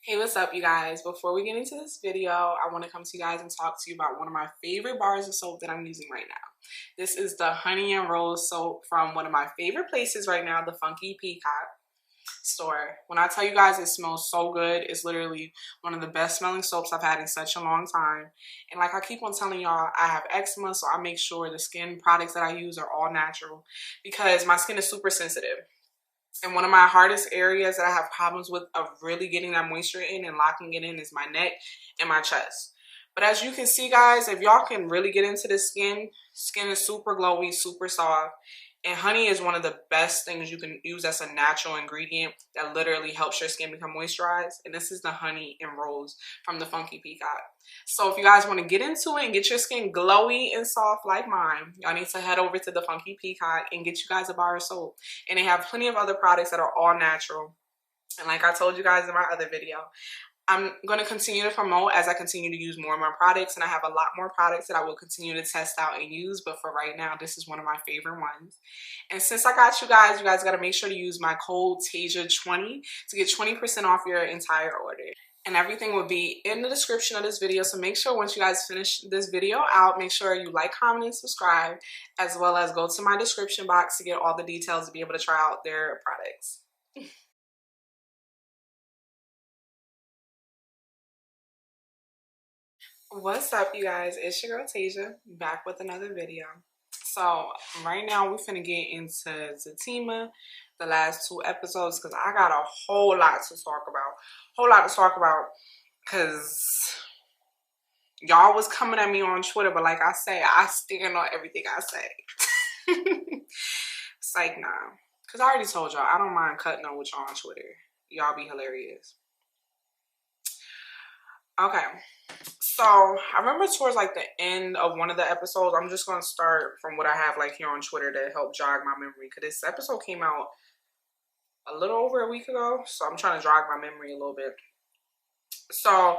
Hey, what's up, you guys? Before we get into this video, I want to come to you guys and talk to you about one of my favorite bars of soap that I'm using right now. This is the Honey and Rose soap from one of my favorite places right now, the Funky Peacock store. When I tell you guys it smells so good, it's literally one of the best smelling soaps I've had in such a long time. And like I keep on telling y'all, I have eczema, so I make sure the skin products that I use are all natural because my skin is super sensitive. And one of my hardest areas that I have problems with of really getting that moisture in and locking it in is my neck and my chest. But as you can see, guys, if y'all can really get into the skin is super glowy, super soft. And honey is one of the best things you can use as a natural ingredient that literally helps your skin become moisturized. And this is the Honey and Rose from the Funky Peacock. So if you guys want to get into it and get your skin glowy and soft like mine, y'all need to head over to the Funky Peacock and get you guys a bar of soap. And they have plenty of other products that are all natural. And like I told you guys in my other video, I'm going to continue to promote as I continue to use more and more products, and I have a lot more products that I will continue to test out and use, but for right now, this is one of my favorite ones. And since I got you guys got to make sure to use my code TASIA20 to get 20% off your entire order. And everything will be in the description of this video, so make sure once you guys finish this video out, make sure you like, comment, and subscribe, as well as go to my description box to get all the details to be able to try out their products. What's up, you guys? It's your girl Tasia, back with another video. So right now we're finna get into ZATIMA, the last 2 episodes, because I got a whole lot to talk about. Because y'all was coming at me on Twitter, but like I say, I stand on everything I say. It's like, nah. Because I already told y'all, I don't mind cutting on with y'all on Twitter. Y'all be hilarious. Okay. So I remember towards like the end of one of the episodes, I'm just going to start from what I have like here on Twitter to help jog my memory, because this episode came out a little over a week ago, so I'm trying to jog my memory a little bit. So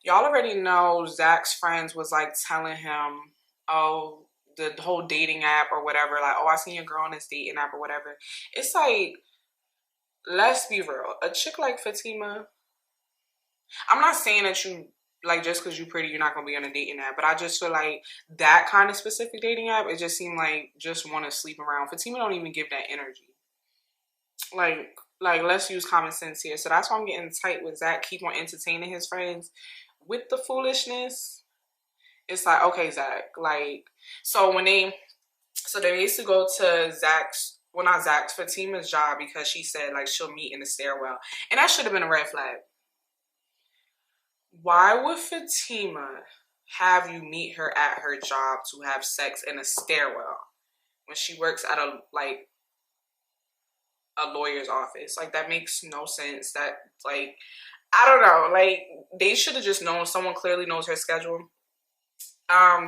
y'all already know Zach's friends was like telling him, oh, the whole dating app or whatever, like, oh, I seen your girl on this dating app or whatever. It's like, let's be real, a chick like Fatima, I'm not saying that you, like, just because you're pretty, you're not going to be on a dating app. But I just feel like that kind of specific dating app, it just seemed like just want to sleep around. Fatima don't even give that energy. Like, let's use common sense here. So that's why I'm getting tight with Zach. Keep on entertaining his friends with the foolishness. It's like, okay, Zach. Like, so when they basically go to Zach's, well, not Zach's, Fatima's job, because she said, like, she'll meet in the stairwell. And that should have been a red flag. Why would Fatima have you meet her at her job to have sex in a stairwell when she works at a lawyer's office? Like, that makes no sense. That, like, I don't know. Like, they should have just known. Someone clearly knows her schedule.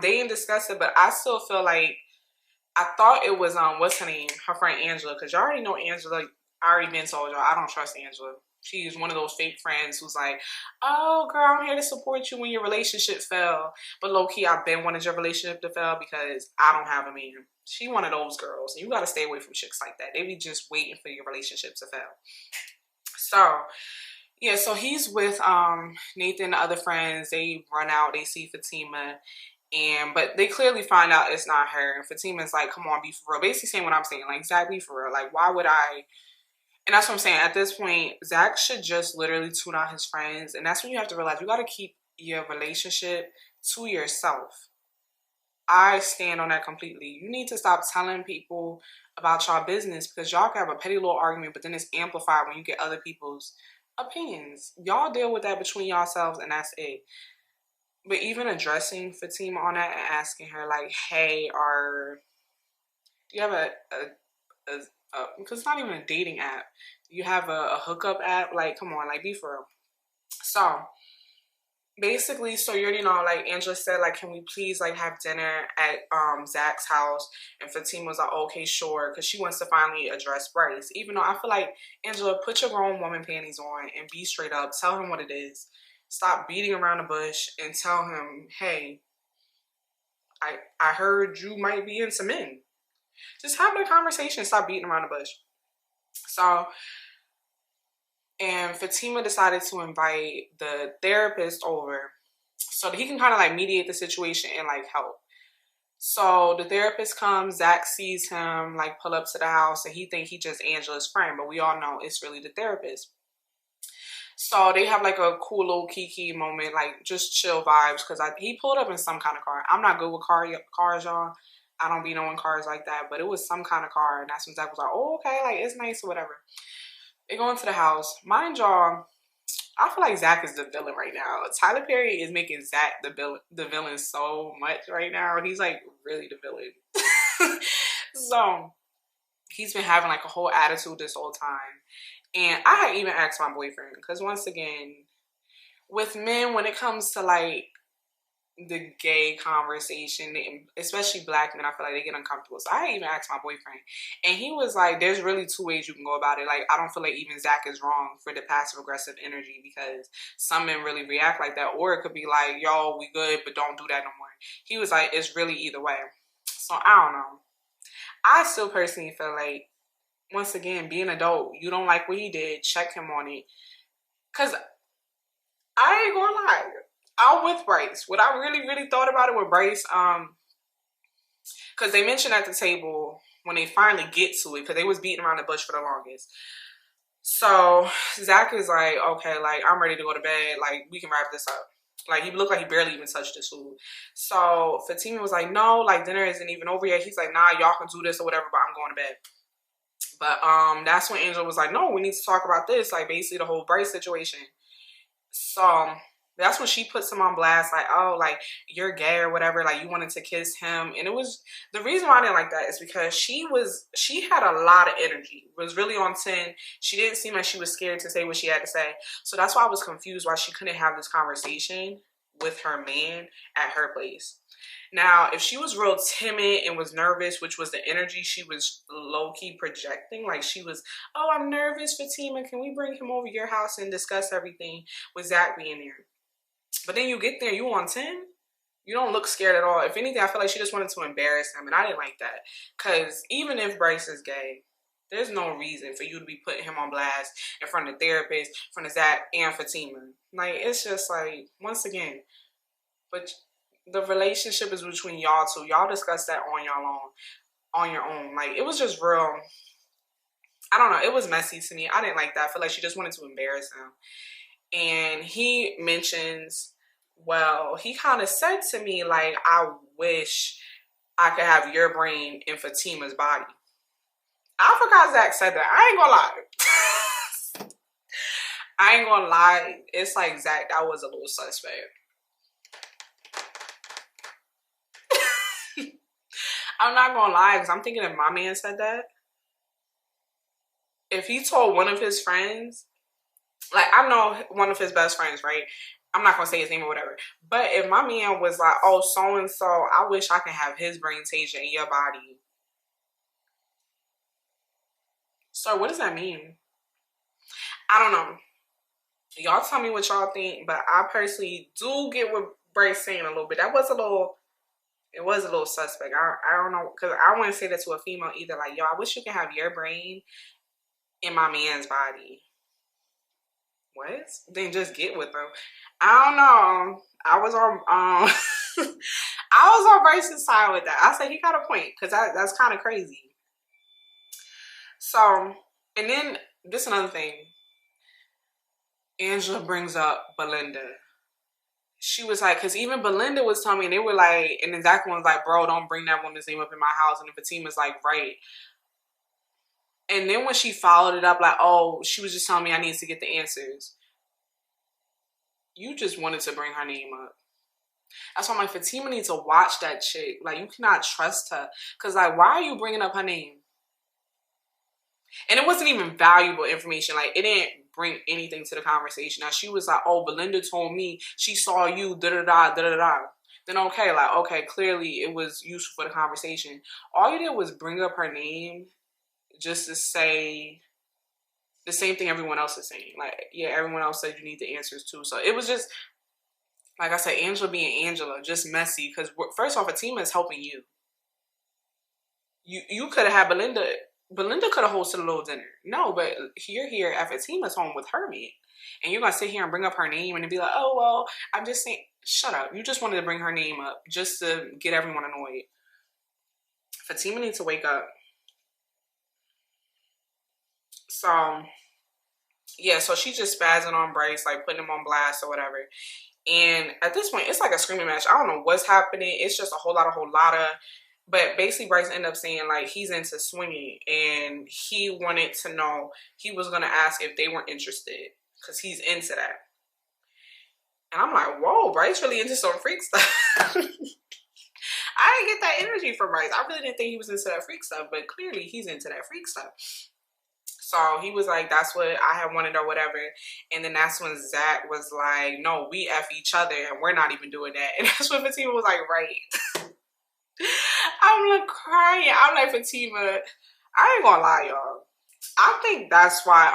They didn't discuss it, but I still feel like, I thought it was what's her name, her friend Angela, because y'all already know Angela. I already been told y'all I don't trust Angela. She's one of those fake friends who's like, oh, girl, I'm here to support you when your relationship fell. But low-key, I've been wanting your relationship to fail because I don't have a man. She one of those girls. And you got to stay away from chicks like that. They be just waiting for your relationship to fail. So, yeah, so he's with Nathan and the other friends. They run out. They see Fatima. But they clearly find out it's not her. And Fatima's like, come on, be for real. Basically saying what I'm saying. Like, Zach, be for real. Like, why would I... And that's what I'm saying. At this point, Zach should just literally tune out his friends. And that's when you have to realize you got to keep your relationship to yourself. I stand on that completely. You need to stop telling people about y'all business, because y'all can have a petty little argument, but then it's amplified when you get other people's opinions. Y'all deal with that between yourselves, and that's it. But even addressing Fatima on that and asking her, like, hey, do you have because it's not even a dating app. You have a hookup app. Like, come on, like, be for real. So basically, so you already know, like Angela said, like, can we please like have dinner at Zach's house? And Fatima was like, okay, sure, because she wants to finally address Bryce. Even though I feel like, Angela, put your grown woman panties on and be straight up. Tell him what it is. Stop beating around the bush and tell him, hey, I heard you might be into men. Just have that conversation. Stop beating around the bush. So And Fatima decided to invite the therapist over so that he can kind of like mediate the situation and like help. So the therapist comes, Zach sees him like pull up to the house, and he think he just Angela's friend, but we all know it's really the therapist. So they have like a cool little kiki moment, like just chill vibes, because he pulled up in some kind of car. I'm not good with cars, y'all. I don't be knowing cars like that, but it was some kind of car, and that's when Zach was like, oh, okay, like it's nice or whatever. They go into the house. Mind y'all, I feel like Zach is the villain right now. Tyler Perry is making Zach the villain so much right now. He's like really the villain. So he's been having like a whole attitude this whole time. And I had even asked my boyfriend, because once again, with men, when it comes to like the gay conversation, especially black men, I feel like they get uncomfortable. So I even asked my boyfriend, and he was like, there's really two ways you can go about it. Like, I don't feel like even Zach is wrong for the passive aggressive energy, because some men really react like that. Or it could be like, yo, we good, but don't do that no more. He was like, it's really either way. So I don't know. I still personally feel like, once again, being an adult, you don't like what he did, check him on it. Because I ain't gonna lie, I'm with Bryce. What I really thought about it with Bryce, because they mentioned at the table when they finally get to it, because they was beating around the bush for the longest. So Zach is like, okay, like I'm ready to go to bed. Like we can wrap this up. Like he looked like he barely even touched his food. So Fatima was like, no, like dinner isn't even over yet. He's like, nah, y'all can do this or whatever, but I'm going to bed. But that's when Angela was like, no, we need to talk about this. Like basically the whole Bryce situation. So that's when she puts him on blast, like, oh, like, you're gay or whatever, like, you wanted to kiss him. And it was, the reason why I didn't like that is because she had a lot of energy, was really on 10. She didn't seem like she was scared to say what she had to say. So that's why I was confused why she couldn't have this conversation with her man at her place. Now, if she was real timid and was nervous, which was the energy she was low-key projecting, like she was, oh, I'm nervous, Fatima, can we bring him over your house and discuss everything with Zach being there? But then you get there, you on 10? You don't look scared at all. If anything, I feel like she just wanted to embarrass him, and I didn't like that. Because even if Bryce is gay, there's no reason for you to be putting him on blast in front of the therapist, in front of Zach, and Fatima. Like, it's just like, once again, but the relationship is between y'all two. Y'all discuss that on your own. Like, it was just real, I don't know, it was messy to me. I didn't like that. I feel like she just wanted to embarrass him. And he mentions, well, he kind of said to me, like, I wish I could have your brain in Fatima's body. I forgot Zach said that. I ain't gonna lie. I ain't gonna lie. It's like, Zach, that was a little suspect. I'm not gonna lie, because I'm thinking if my man said that, if he told one of his friends, like, I know one of his best friends, right? I'm not going to say his name or whatever. But if my man was like, oh, so-and-so, I wish I could have his brain taser in your body. So what does that mean? I don't know. Y'all tell me what y'all think. But I personally do get what Bryce saying a little bit. It was a little suspect. I don't know. Because I wouldn't say that to a female either. Like, yo, I wish you could have your brain in my man's body. What? Then just get with them. I don't know. I was on Bryce's side with that. I said he got a point, because that's kind of crazy. So, and then this another thing. Angela brings up Belinda. She was like, because even Belinda was telling me, and they were like, and then Zach was like, bro, don't bring that woman's name up in my house. And then Fatima's like, right. And then when she followed it up, like, oh, she was just telling me I need to get the answers. You just wanted to bring her name up. That's why I'm like, Fatima needs to watch that chick. Like, you cannot trust her. Because, like, why are you bringing up her name? And it wasn't even valuable information. Like, it didn't bring anything to the conversation. Now, she was like, oh, Belinda told me she saw you, da-da-da, da-da-da. Then, okay, like, okay, clearly it was useful for the conversation. All you did was bring up her name just to say the same thing everyone else is saying. Like, yeah, everyone else said you need the answers too. So it was just, like I said, Angela being Angela, just messy. Because first off, Fatima is helping you. You could have had Belinda Belinda could have hosted a little dinner. No, but you're here at Fatima's home with her man. And you're going to sit here and bring up her name and be like, oh, well, I'm just saying. Shut up. You just wanted to bring her name up just to get everyone annoyed. Fatima needs to wake up. So, yeah, so she's just spazzing on Bryce, like putting him on blast or whatever. And at this point, it's like a screaming match. I don't know what's happening. It's just a whole lot of. But basically, Bryce ended up saying, like, he's into swinging. And he wanted to know, he was going to ask if they were interested. Because he's into that. And I'm like, whoa, Bryce really into some freak stuff. I didn't get that energy from Bryce. I really didn't think he was into that freak stuff. But clearly, he's into that freak stuff. So he was like, that's what I had wanted or whatever. And then that's when ZAC was like, no, we F each other and we're not even doing that. And that's when Fatima was like, right. I'm like crying. I'm like, Fatima, I ain't gonna lie, y'all. I think that's why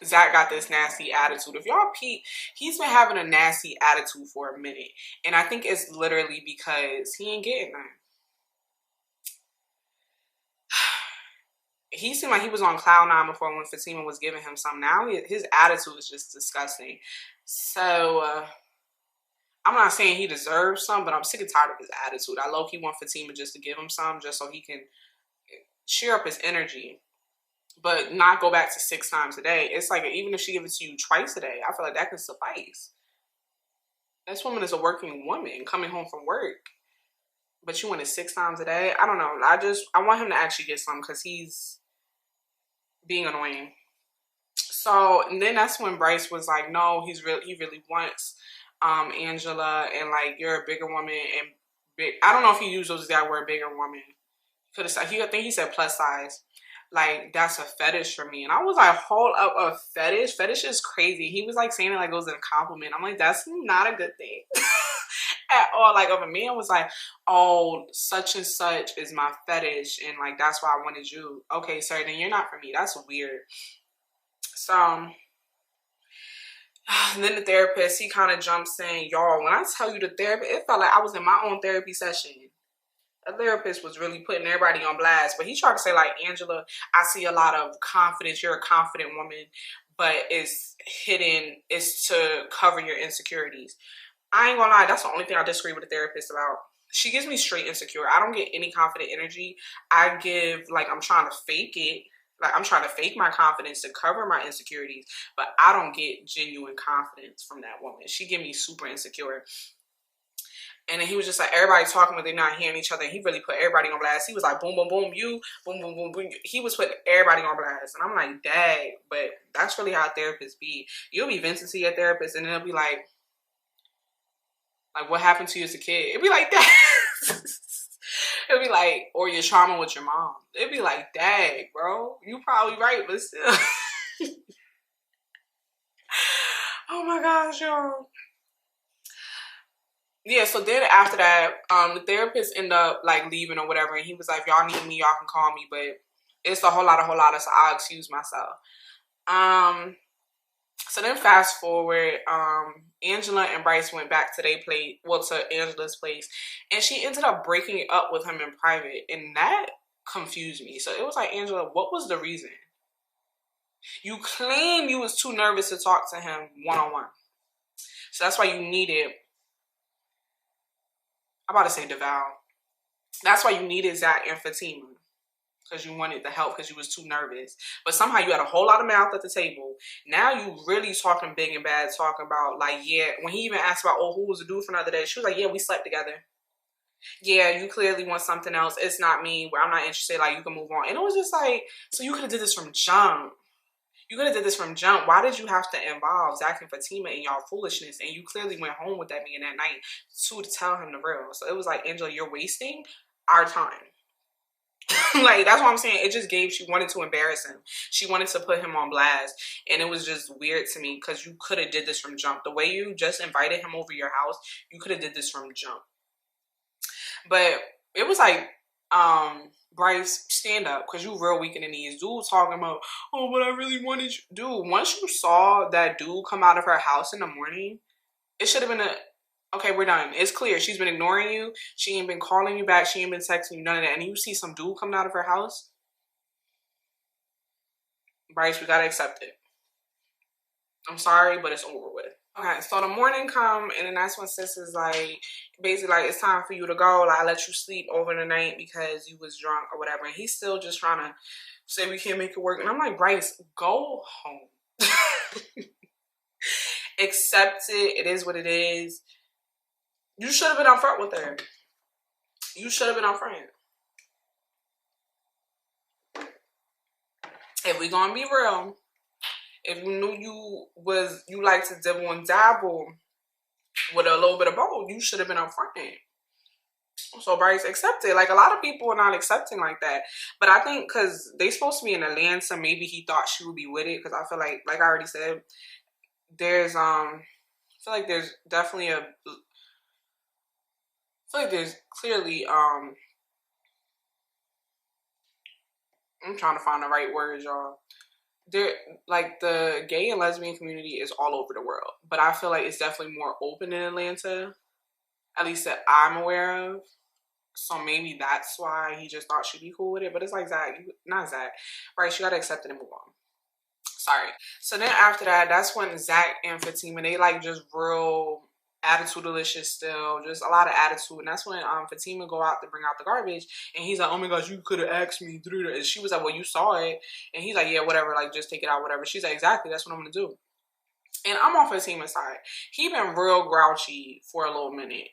ZAC got this nasty attitude. If y'all peep, he's been having a nasty attitude for a minute. And I think it's literally because he ain't getting none. He seemed like he was on cloud nine before when Fatima was giving him some. Now his attitude is just disgusting. So I'm not saying he deserves some, but I'm sick and tired of his attitude. I low-key want Fatima just to give him some just so he can cheer up his energy. But not go back to 6 times a day. It's like even if she gives it to you twice a day, I feel like that can suffice. This woman is a working woman coming home from work. But you want it 6 times a day? I don't know. I want him to actually get some because he's being annoying. So, and then that's when Bryce was like, no, he really wants Angela, and like, you're a bigger woman, and big. I don't know if he used that word, bigger woman. I think he said plus size. Like, that's a fetish for me. And I was like, hold up, a fetish? Fetish is crazy. He was like saying it like it was a compliment. I'm like, that's not a good thing. At all. Like, if a man was like, oh, such and such is my fetish, and like that's why I wanted you, okay, sir, then you're not for me. That's weird. So then the therapist, he kind of jumps in. Y'all, when I tell you the therapist, it felt like I was in my own therapy session. The therapist was really putting everybody on blast, but he tried to say, like, Angela, I see a lot of confidence. You're a confident woman, but it's hidden. It's to cover your insecurities. I ain't gonna lie, that's the only thing I disagree with the therapist about. She gives me straight insecure. I don't get any confident energy. I give, like, I'm trying to fake it. Like, I'm trying to fake my confidence to cover my insecurities, but I don't get genuine confidence from that woman. She give me super insecure. And then he was just like, everybody talking, but they're not hearing each other. And he really put everybody on blast. He was like, boom, boom, boom, you, boom, boom, boom, boom. He was putting everybody on blast. And I'm like, dang, but that's really how therapists be. You'll be venting to your therapist, and then it'll be like, what happened to you as a kid? It'd be like that. It'd be like, or your trauma with your mom. It'd be like, dang, bro, you probably right, but still. Oh my gosh, y'all. Yeah, so then after that, the therapist ended up like leaving or whatever, and he was like, if y'all need me, y'all can call me, but it's a whole lot, so I'll excuse myself. So then fast forward, Angela and Bryce went back to to Angela's place, and she ended up breaking it up with him in private, and that confused me. So it was like, Angela, what was the reason? You claim you was too nervous to talk to him one-on-one. So that's why you needed, I'm about to say DeVal. That's why you needed ZAC and Fatima. Because you wanted the help because you was too nervous. But somehow you had a whole lot of mouth at the table. Now you really talking big and bad, talking about like, yeah, when he even asked about, oh, who was the dude for another day? She was like, yeah, we slept together. Yeah, you clearly want something else. It's not me. Where I'm not interested. Like, you can move on. And it was just like, so you could have did this from jump. You could have did this from jump. Why did you have to involve ZAC and Fatima in y'all foolishness? And you clearly went home with that man that night to tell him the real. So it was like, Angela, you're wasting our time. Like, that's what I'm saying. It just she wanted to embarrass him. She wanted to put him on blast. And it was just weird to me because you could have did this from jump. The way you just invited him over your house, you could have did this from jump. But it was like, Bryce, stand up, because you real weak in the knees. Dude talking about, oh, but I really wanted you. Dude, once you saw that dude come out of her house in the morning, it should have been Okay, we're done. It's clear. She's been ignoring you. She ain't been calling you back. She ain't been texting you, none of that. And you see some dude coming out of her house, Bryce, we gotta accept it. I'm sorry, but it's over with. Okay, so the morning come, and then that's when sis is like, basically like, it's time for you to go. Like, I let you sleep over the night because you was drunk or whatever. And he's still just trying to say we can't make it work. And I'm like, Bryce, go home. Accept it. It is what it is. You should have been upfront with her. You should have been upfront. If we gonna be real, if you knew you like to dibble and dabble with a little bit of both, you should have been upfront. So Bryce, accept it. Like, a lot of people are not accepting like that. But I think because they supposed to be in Atlanta, maybe he thought she would be with it. Because I feel like I already said, there's I feel like there's definitely I feel like there's clearly I'm trying to find the right words, y'all. There, like, the gay and lesbian community is all over the world, but I feel like it's definitely more open in Atlanta, at least that I'm aware of. So maybe that's why he just thought she'd be cool with it. But it's like, Zach, not Zach, right? You gotta accept it and move on. Sorry. So then after that, that's when Zach and Fatima, they like just real attitude-delicious still, just a lot of attitude. And that's when Fatima go out to bring out the garbage, and he's like, oh my gosh, you could have asked me through that. And she was like, well, you saw it. And he's like, yeah, whatever, like, just take it out, whatever. She's like, exactly, that's what I'm gonna do. And I'm on Fatima's side. He been real grouchy for a little minute.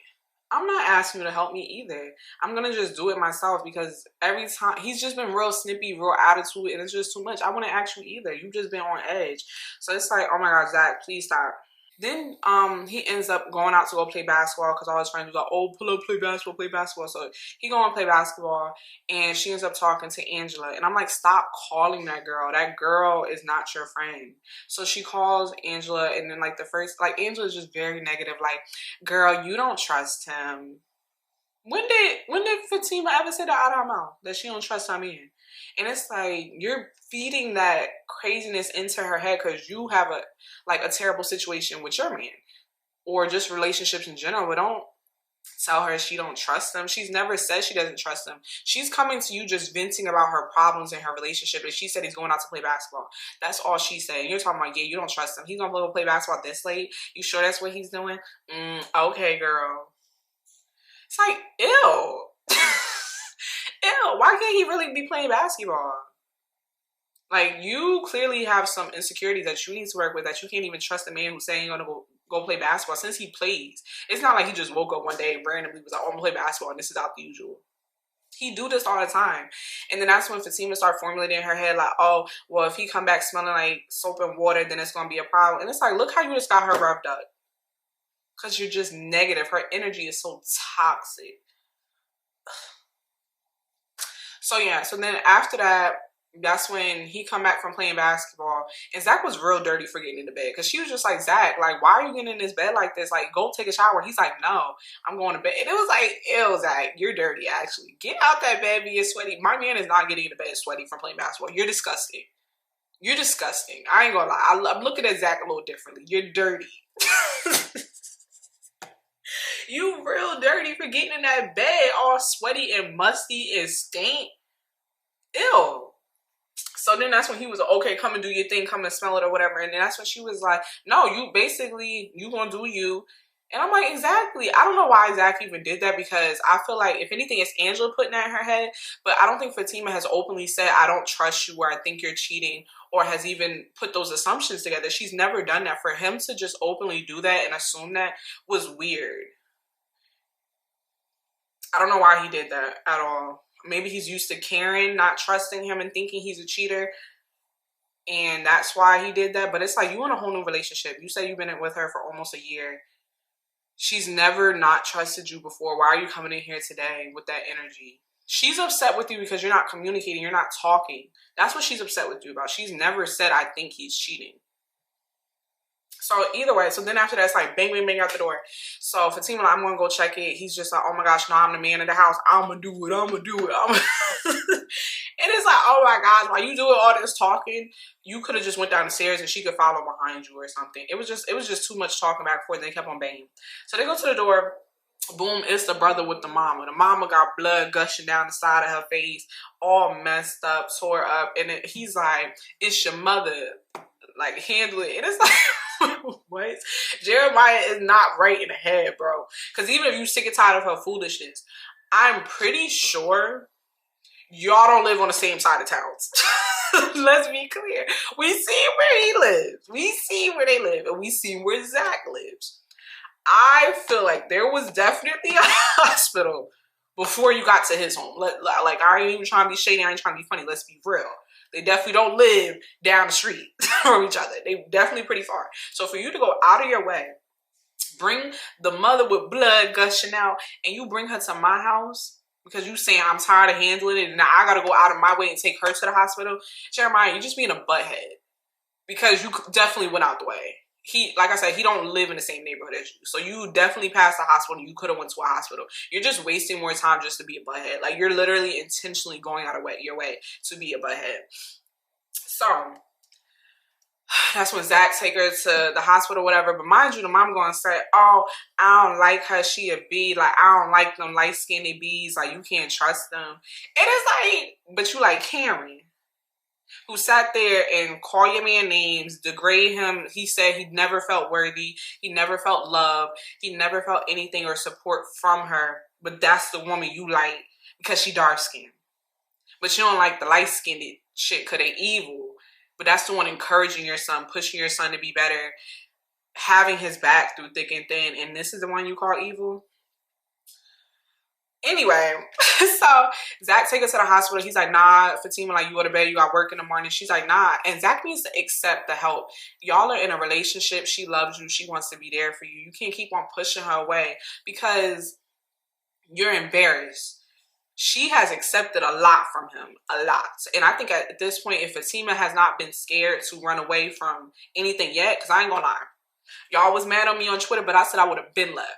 I'm not asking you to help me either. I'm gonna just do it myself, because every time he's just been real snippy, real attitude, and it's just too much. I wouldn't ask you either. You just been on edge. So it's like, oh my God, Zach, please stop. Then he ends up going out to go play basketball, because all his friends was like, oh, pull up, play basketball, play basketball. So he go and play basketball, and she ends up talking to Angela. And I'm like, stop calling that girl. That girl is not your friend. So she calls Angela, and then like the first, like, Angela's just very negative. Like, girl, you don't trust him. When did Fatima ever say that out of her mouth, that she don't trust her man? And it's like, you're feeding that craziness into her head because you have a terrible situation with your man, or just relationships in general. But don't tell her she don't trust him. She's never said she doesn't trust him. She's coming to you just venting about her problems in her relationship, and she said he's going out to play basketball. That's all she said. And you're talking about, yeah, you don't trust him. He's gonna go play basketball this late? You sure that's what he's doing? Okay, girl. It's like, ew. Ew, why can't he really be playing basketball? Like, you clearly have some insecurities that you need to work with, that you can't even trust a man who's saying he's gonna go play basketball, since he plays. It's not like he just woke up one day and randomly was like, oh, I'm gonna play basketball, and this is out the usual. He do this all the time. And then that's when Fatima start formulating in her head, like, oh, well, if he come back smelling like soap and water, then it's gonna be a problem. And it's like, look how you just got her revved up. Because you're just negative. Her energy is so toxic. So yeah, so then after that, that's when he come back from playing basketball, and Zach was real dirty for getting into bed, because she was just like, Zach, like, why are you getting in this bed like this? Like, go take a shower. He's like, no, I'm going to bed. And it was like, ew, Zach, you're dirty, actually. Get out that bed being sweaty. My man is not getting into bed sweaty from playing basketball. You're disgusting. You're disgusting. I ain't gonna lie. I'm looking at Zach a little differently. You're dirty. You real dirty for getting in that bed all sweaty and musty and stink. Ew. So then that's when he was like, okay, come and do your thing, come and smell it or whatever. And then that's when she was like, no, you gonna do you. And I'm like, exactly. I don't know why Zach even did that, because I feel like, if anything, it's Angela putting that in her head. But I don't think Fatima has openly said, I don't trust you, or I think you're cheating, or has even put those assumptions together. She's never done that. For him to just openly do that and assume that was weird. I don't know why he did that at all. Maybe he's used to Karen not trusting him and thinking he's a cheater, and that's why he did that. But it's like, you in a whole new relationship. You say you've been with her for almost a year. She's never not trusted you before. Why are you coming in here today with that energy? She's upset with you because you're not communicating. You're not talking. That's what she's upset with you about. She's never said, I think he's cheating. So either way, so then after that, it's like bang, bang, bang out the door. So Fatima, like, I'm gonna go check it. He's just like, oh my gosh, no, I'm the man of the house. I'm gonna do it. I'm gonna do it. And it's like, oh my gosh, while you doing all this talking, you could have just went down the stairs and she could follow behind you or something. It was just too much talking back and forth. And they kept on banging. So they go to the door. Boom, it's the brother with the mama. The mama got blood gushing down the side of her face, all messed up, tore up. And he's like, it's your mother. Like, handle it. And it's like, what? Jeremiah is not right in the head, bro. Because even if you sick and tired of her foolishness, I'm pretty sure y'all don't live on the same side of towns. Let's be clear. We see where he lives. We see where they live. And we see where ZAC lives. I feel like there was definitely a hospital before you got to his home. Like, I ain't even trying to be shady. I ain't trying to be funny. Let's be real. They definitely don't live down the street from each other. They definitely pretty far. So for you to go out of your way, bring the mother with blood gushing out, and you bring her to my house because you saying I'm tired of handling it and now I got to go out of my way and take her to the hospital. Jeremiah, you just being a butthead because you definitely went out the way. He, like I said, he don't live in the same neighborhood as you. So you definitely passed the hospital. You could have went to a hospital. You're just wasting more time just to be a butthead. Like, you're literally intentionally going out of your way to be a butthead. So that's when ZAC take her to the hospital, whatever. But mind you, the mom going to say, oh, I don't like her. She a bee. Like, I don't like them light-skinned bees. Like, you can't trust them. And it's like, but you like Karen, who sat there and call your man names, degrade him. He said he never felt worthy. He never felt love. He never felt anything or support from her. But that's the woman you like because she dark-skinned. But you don't like the light-skinned shit because they evil. But that's the one encouraging your son, pushing your son to be better, having his back through thick and thin. And this is the one you call evil? Anyway, so ZAC take her to the hospital. He's like, nah, Fatima, like, you go to bed, you got work in the morning. She's like, nah. And ZAC needs to accept the help. Y'all are in a relationship. She loves you. She wants to be there for you. You can't keep on pushing her away because you're embarrassed. She has accepted a lot from him, a lot. And I think at this point, if Fatima has not been scared to run away from anything yet, because I ain't gonna lie, y'all was mad on me on Twitter, but I said I would have been left.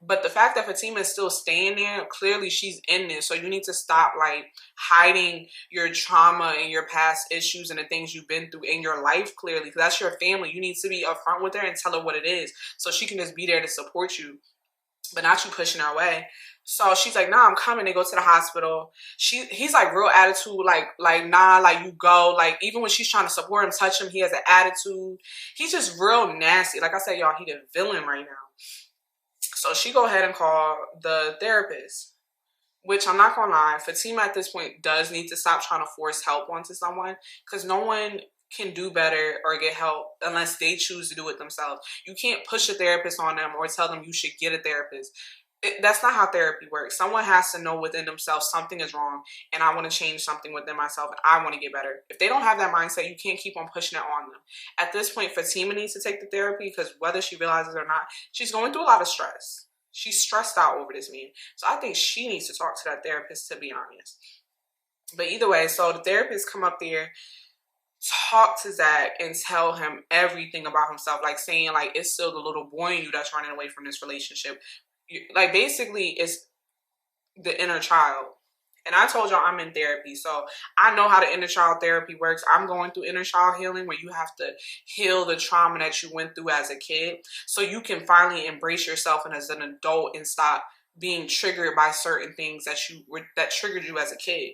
But the fact that Fatima is still staying there, clearly she's in this. So you need to stop, like, hiding your trauma and your past issues and the things you've been through in your life, clearly. Because that's your family. You need to be upfront with her and tell her what it is. So she can just be there to support you, but not you pushing her away. So she's like, nah, I'm coming. They go to the hospital. He's like real attitude, like, nah, like, you go. Like, even when she's trying to support him, touch him, he has an attitude. He's just real nasty. Like I said, y'all, he the villain right now. So she go ahead and call the therapist, which I'm not gonna lie, Fatima at this point does need to stop trying to force help onto someone because no one can do better or get help unless they choose to do it themselves. You can't push a therapist on them or tell them you should get a therapist. That's not how therapy works. Someone has to know within themselves something is wrong and I want to change something within myself and I want to get better. If they don't have that mindset, you can't keep on pushing it on them. At this point, Fatima needs to take the therapy because whether she realizes it or not, she's going through a lot of stress. She's stressed out over this man. So I think she needs to talk to that therapist, to be honest. But either way, so the therapist come up there, talk to ZAC and tell him everything about himself. Like saying, like, it's still the little boy in you that's running away from this relationship. Like, basically, it's the inner child. And I told y'all I'm in therapy, so I know how the inner child therapy works. I'm going through inner child healing where you have to heal the trauma that you went through as a kid so you can finally embrace yourself and as an adult and stop being triggered by certain things that triggered you as a kid.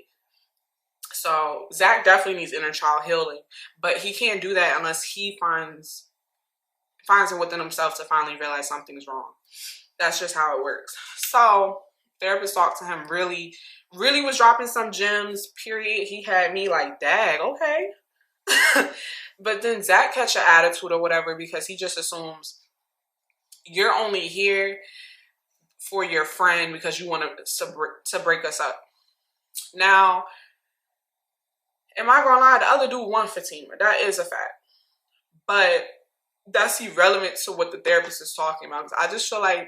So ZAC definitely needs inner child healing, but he can't do that unless he finds it within himself to finally realize something's wrong. That's just how it works. So therapist talked to him, really was dropping some gems, period. He had me like, dag, okay. But then ZAC catch an attitude or whatever because he just assumes you're only here for your friend because you want to break us up. Now, am I gonna lie? The other dude won Fatima. That is a fact. But that's irrelevant to what the therapist is talking about. I just feel like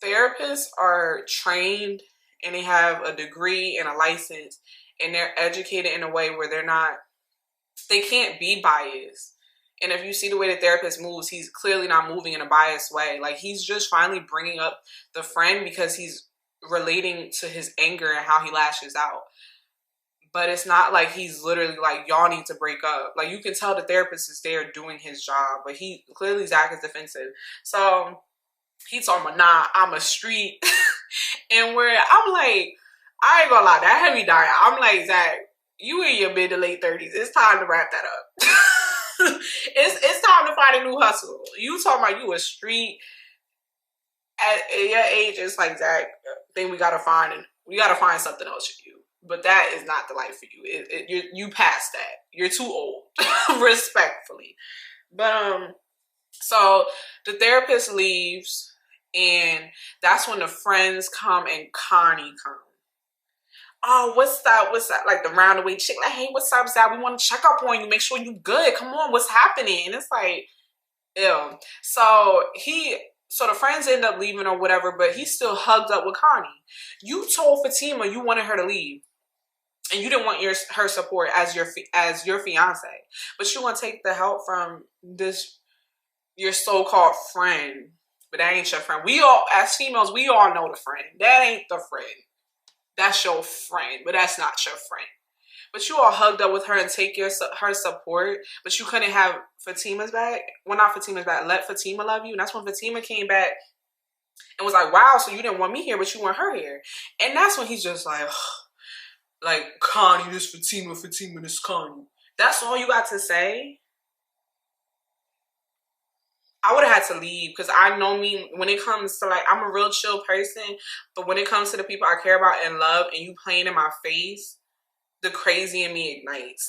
therapists are trained and they have a degree and a license and they're educated in a way where they can't be biased And if you see the way the therapist moves, he's clearly not moving in a biased way. Like, he's just finally bringing up the friend because he's relating to his anger and how he lashes out. But it's not like he's literally like, y'all need to break up. Like, you can tell the therapist is there doing his job, but he clearly, Zach is defensive. So he told me, nah, I'm a street. And where I'm like, I ain't gonna lie, that had me dying. I'm like, Zach, you in your mid to late 30s. It's time to wrap that up. it's time to find a new hustle. You talking about you a street at your age? It's like, Zach, I think we gotta find something else for you. But that is not the life for you. You past that. You're too old, respectfully. But so the therapist leaves, and that's when the friends come and Connie comes. Oh, what's that? Like the roundaway chick, like, hey, what's up, Zach? We want to check up on you, make sure you good. Come on, what's happening? And it's like, ew. So the friends end up leaving or whatever, but he's still hugged up with Connie. You told Fatima you wanted her to leave, and you didn't want her support as your fiance, but you want to take the help from your so-called friend. But that ain't your friend. We all, as females, we all know the friend. That ain't the friend. That's your friend, but that's not your friend. But you all hugged up with her and take her support, but you couldn't have Fatima's back. Well, not Fatima's back. Let Fatima love you. And that's when Fatima came back and was like, wow, so you didn't want me here, but you want her here. And that's when he's just like, Connie, this Fatima, this Connie. That's all you got to say? I would have had to leave, because I know me, when it comes to, like, I'm a real chill person, but when it comes to the people I care about and love, and you playing in my face, the crazy in me ignites.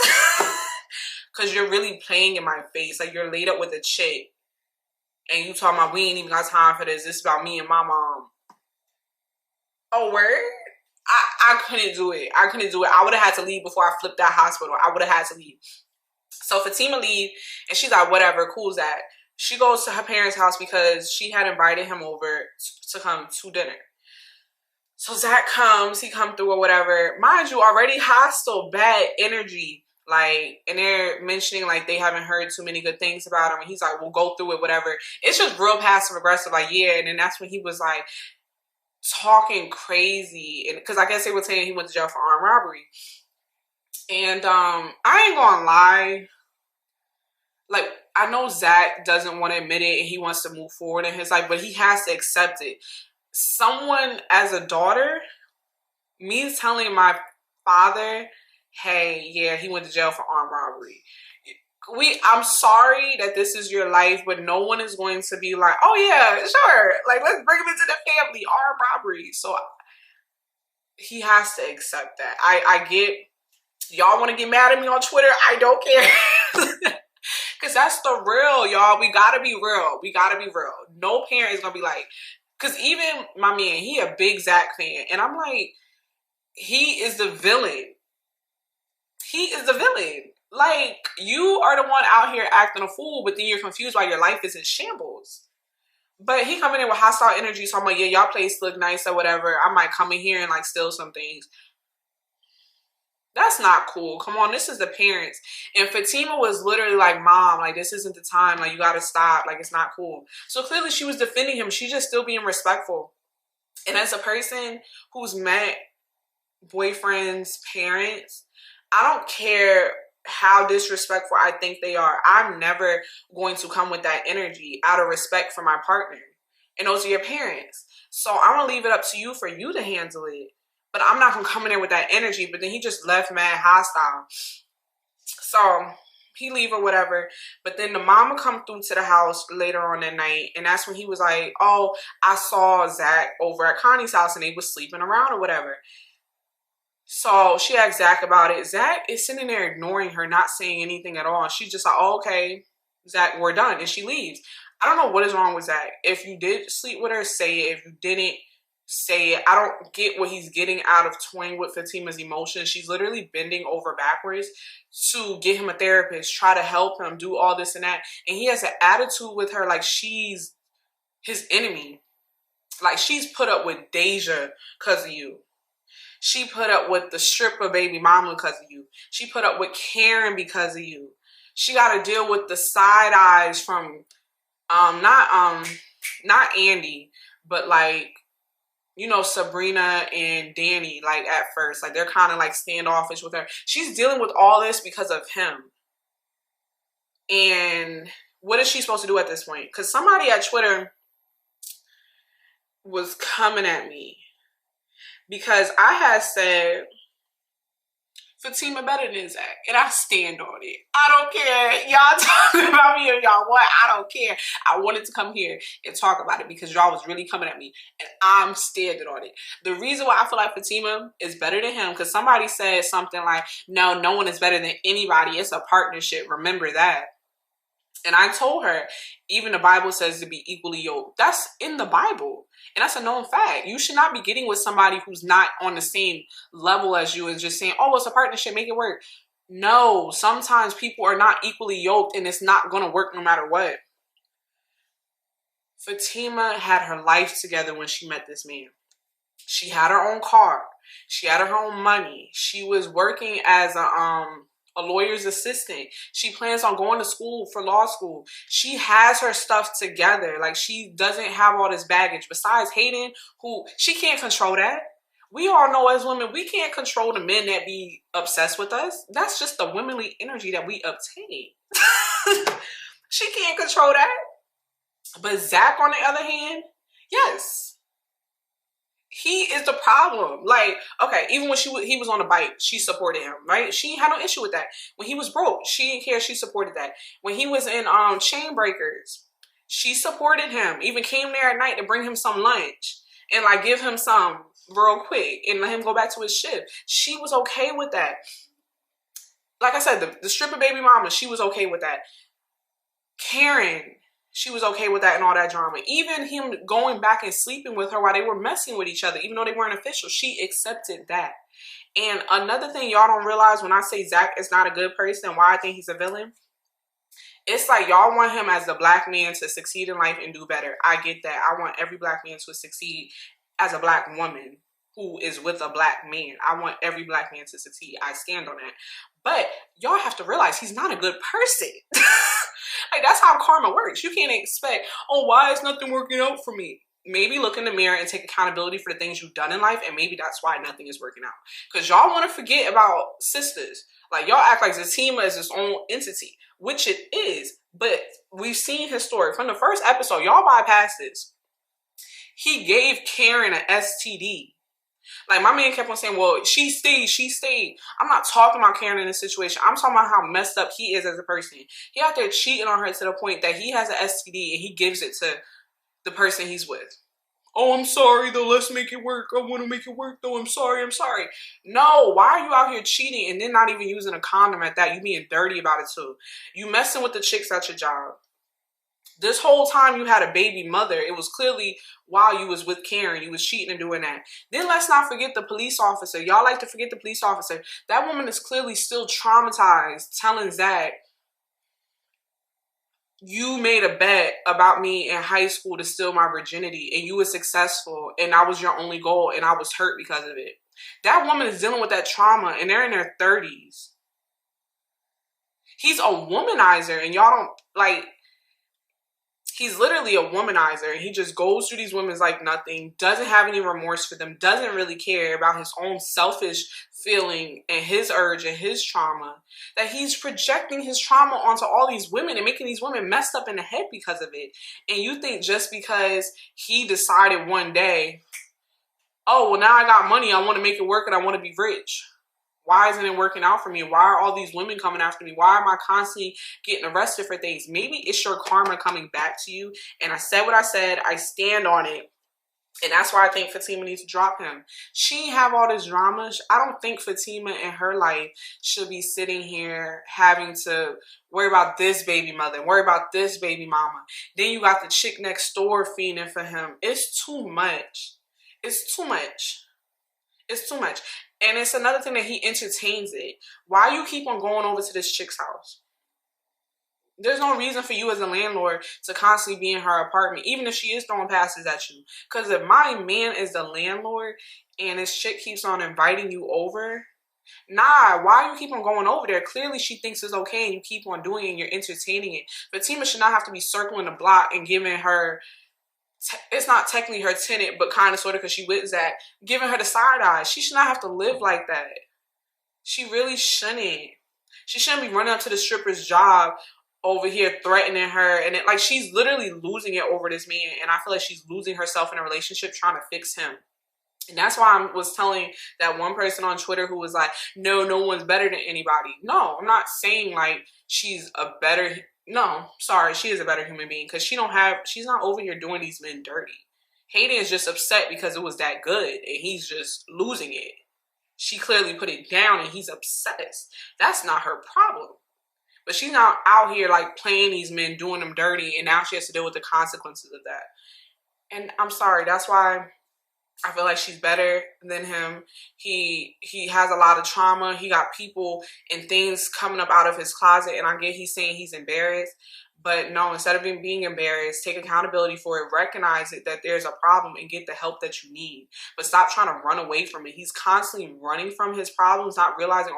Because you're really playing in my face. Like, you're laid up with a chick, and you talking about, we ain't even got time for this. This is about me and my mom. Oh, word? I couldn't do it. I would have had to leave before I flipped that hospital. I would have had to leave. So Fatima leave, and she's like, whatever, cool, Zach. She goes to her parents' house because she had invited him over to come to dinner. So Zach comes, he come through or whatever. Mind you, already hostile, bad energy. Like, and they're mentioning like they haven't heard too many good things about him. And he's like, we'll go through it, whatever. It's just real passive aggressive, like, yeah. And then that's when he was like talking crazy. And because I guess they were saying he went to jail for armed robbery. And I ain't gonna lie. Like, I know Zach doesn't want to admit it and he wants to move forward in his life, but he has to accept it. Someone as a daughter, me telling my father, hey, yeah, he went to jail for armed robbery. I'm sorry that this is your life, but no one is going to be like, oh yeah, sure. Like, let's bring him into the family, armed robbery. So he has to accept that. I get, y'all want to get mad at me on Twitter? I don't care. Because that's the real, y'all. We got to be real. No parent is going to be like, because even my man, he a big Zach fan. And I'm like, he is the villain. Like, you are the one out here acting a fool, but then you're confused why your life is in shambles. But he coming in with hostile energy. So I'm like, yeah, y'all place look nice or whatever. I might come in here and like steal some things. That's not cool. Come on, this is the parents. And Fatima was literally like, Mom, like, this isn't the time. Like, you got to stop. Like, it's not cool. So clearly she was defending him. She's just still being respectful. And as a person who's met boyfriend's parents, I don't care how disrespectful I think they are. I'm never going to come with that energy out of respect for my partner. And those are your parents. So I'm going to leave it up to you for you to handle it. But I'm not going to come in there with that energy. But then he just left mad hostile. So he leave or whatever. But then the mama come through to the house later on that night. And that's when he was like, oh, I saw Zach over at Connie's house and they was sleeping around or whatever. So she asked Zach about it. Zach is sitting there ignoring her, not saying anything at all. And she's just like, oh, okay, Zach, we're done. And she leaves. I don't know what is wrong with Zach. If you did sleep with her, say it. If you didn't, say it. I don't get what he's getting out of toying with Fatima's emotions. She's literally bending over backwards to get him a therapist, try to help him, do all this and that. And he has an attitude with her like she's his enemy. Like, she's put up with Deja because of you. She put up with the stripper baby mama because of you. She put up with Karen because of you. She got to deal with the side eyes from not Andy, but like, you know, Sabrina and Danny. Like at first, like they're kind of like standoffish with her. She's dealing with all this because of him. And what is she supposed to do at this point? Because somebody at Twitter was coming at me because I had said Fatima better than Zach, and I stand on it. I don't care. Y'all talking about me or y'all what? I don't care. I wanted to come here and talk about it because y'all was really coming at me, and I'm standing on it. The reason why I feel like Fatima is better than him, because somebody said something like, no one is better than anybody. It's a partnership. Remember that. And I told her, even the Bible says to be equally yoked. That's in the Bible. And that's a known fact. You should not be getting with somebody who's not on the same level as you and just saying, oh, it's a partnership, make it work. No, sometimes people are not equally yoked and it's not going to work no matter what. Fatima had her life together when she met this man. She had her own car. She had her own money. She was working as a lawyer's assistant. She plans on going to school for law school. She has her stuff together. Like, she doesn't have all this baggage. Besides Hayden, who she can't control that. We all know as women, we can't control the men that be obsessed with us. That's just the womanly energy that we obtain. She can't control that. But Zach, on the other hand, yes. He is the problem. Like, okay, even when he was on the bike, she supported him, right? She had no issue with that. When he was broke, she didn't care. She supported that. When he was in Chain Breakers, she supported him. Even came there at night to bring him some lunch and like give him some real quick and let him go back to his shift. She was okay with that. Like I said, the stripper baby mama, she was okay with that. Karen, she was okay with that and all that drama. Even him going back and sleeping with her while they were messing with each other, even though they weren't official, she accepted that. And another thing y'all don't realize when I say Zach is not a good person, why I think he's a villain, it's like y'all want him as the black man to succeed in life and do better. I get that. I want every black man to succeed as a black woman who is with a black man. I want every black man to succeed. I stand on that. But y'all have to realize he's not a good person. Like, that's how karma works. You can't expect, oh, why is nothing working out for me? Maybe look in the mirror and take accountability for the things you've done in life, and maybe that's why nothing is working out. Because y'all want to forget about sisters. Like, y'all act like ZATIMA is its own entity, which it is. But we've seen his story. From the first episode, y'all bypassed this. He gave Karen an STD. Like, my man kept on saying, well, she stayed. I'm not talking about Karen in this situation. I'm talking about how messed up he is as a person. He out there cheating on her to the point that he has an STD and he gives it to the person he's with. Oh, I'm sorry, though. Let's make it work. I want to make it work, though. I'm sorry. No, why are you out here cheating and then not even using a condom at that? You being dirty about it, too. You messing with the chicks at your job. This whole time you had a baby mother, it was clearly while you was with Karen, you was cheating and doing that. Then let's not forget the police officer. Y'all like to forget the police officer. That woman is clearly still traumatized, telling Zach, you made a bet about me in high school to steal my virginity and you were successful and that was your only goal and I was hurt because of it. That woman is dealing with that trauma and they're in their 30s. He's a womanizer and y'all don't, like, he's literally a womanizer. He just goes through these women like nothing, doesn't have any remorse for them, doesn't really care about his own selfish feeling and his urge and his trauma, that he's projecting his trauma onto all these women and making these women messed up in the head because of it. And you think just because he decided one day, oh, well, now I got money, I want to make it work and I want to be rich. Why isn't it working out for me? Why are all these women coming after me? Why am I constantly getting arrested for things? Maybe it's your karma coming back to you. And I said what I said. I stand on it. And that's why I think Fatima needs to drop him. She have all this drama. I don't think Fatima in her life should be sitting here having to worry about this baby mother, worry about this baby mama. Then you got the chick next door feeding for him. It's too much. It's too much. It's too much. And it's another thing that he entertains it. Why you keep on going over to this chick's house? There's no reason for you as a landlord to constantly be in her apartment, even if she is throwing passes at you. Because if my man is the landlord and this chick keeps on inviting you over, Nah, why you keep on going over there? Clearly she thinks it's okay and you keep on doing it and you're entertaining it. Fatima should not have to be circling the block and giving her, it's not technically her tenant, but kind of sort of because she with Zach, giving her the side eye. She should not have to live like that. She really shouldn't. She shouldn't be running up to the stripper's job over here threatening her. And like, she's literally losing it over this man. And I feel like she's losing herself in a relationship trying to fix him. And that's why I was telling that one person on Twitter who was like, no one's better than anybody. No, I'm not saying like she's a better, no, sorry, she is a better human being because she's not over here doing these men dirty. Hayden is just upset because it was that good and he's just losing it. She clearly put it down and he's obsessed. That's not her problem. But she's not out here like playing these men, doing them dirty, and now she has to deal with the consequences of that. And I'm sorry, that's why I feel like she's better than him. He has a lot of trauma. He got people and things coming up out of his closet, and I get he's saying he's embarrassed. But no, instead of being embarrassed, take accountability for it, recognize it that there's a problem and get the help that you need. But stop trying to run away from it. He's constantly running from his problems, not realizing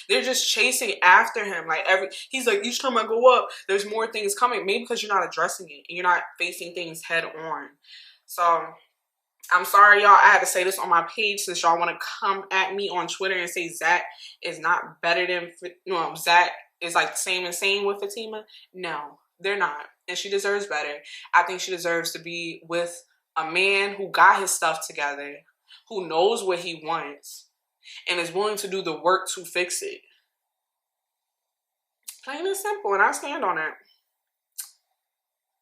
they're just chasing after him. Like he's like, each time I go up, there's more things coming. Maybe because you're not addressing it and you're not facing things head on. So I'm sorry, y'all. I had to say this on my page since y'all want to come at me on Twitter and say Zach is not better than, Zach is like the same with Fatima. No, they're not. And she deserves better. I think she deserves to be with a man who got his stuff together, who knows what he wants, and is willing to do the work to fix it. Plain and simple, and I stand on it.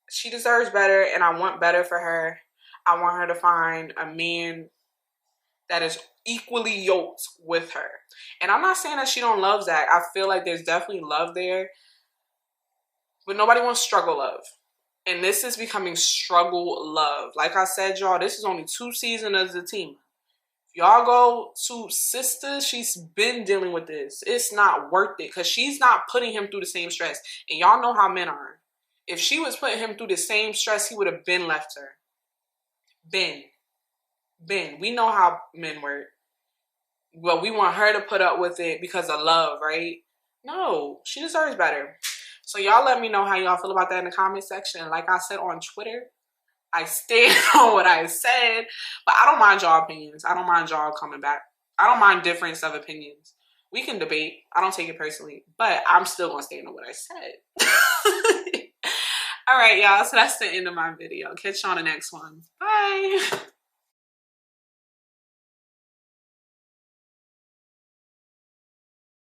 She deserves better, and I want better for her. I want her to find a man that is equally yoked with her. And I'm not saying that she don't love Zach. I feel like there's definitely love there. But nobody wants struggle love. And this is becoming struggle love. Like I said, y'all, this is only 2 seasons of ZATIMA. If y'all go to Sister, she's been dealing with this. It's not worth it because she's not putting him through the same stress. And y'all know how men are. If she was putting him through the same stress, he would have been left her. Ben, we know how men work. Well, we want her to put up with it because of love, right? No, she deserves better. So y'all let me know how y'all feel about that in the comment section. Like I said on Twitter, I stand on what I said, but I don't mind y'all opinions. I don't mind y'all coming back. I don't mind difference of opinions. We can debate. I don't take it personally, but I'm still going to stand on what I said. All right, y'all. So that's the end of my video. Catch you on the next one. Bye.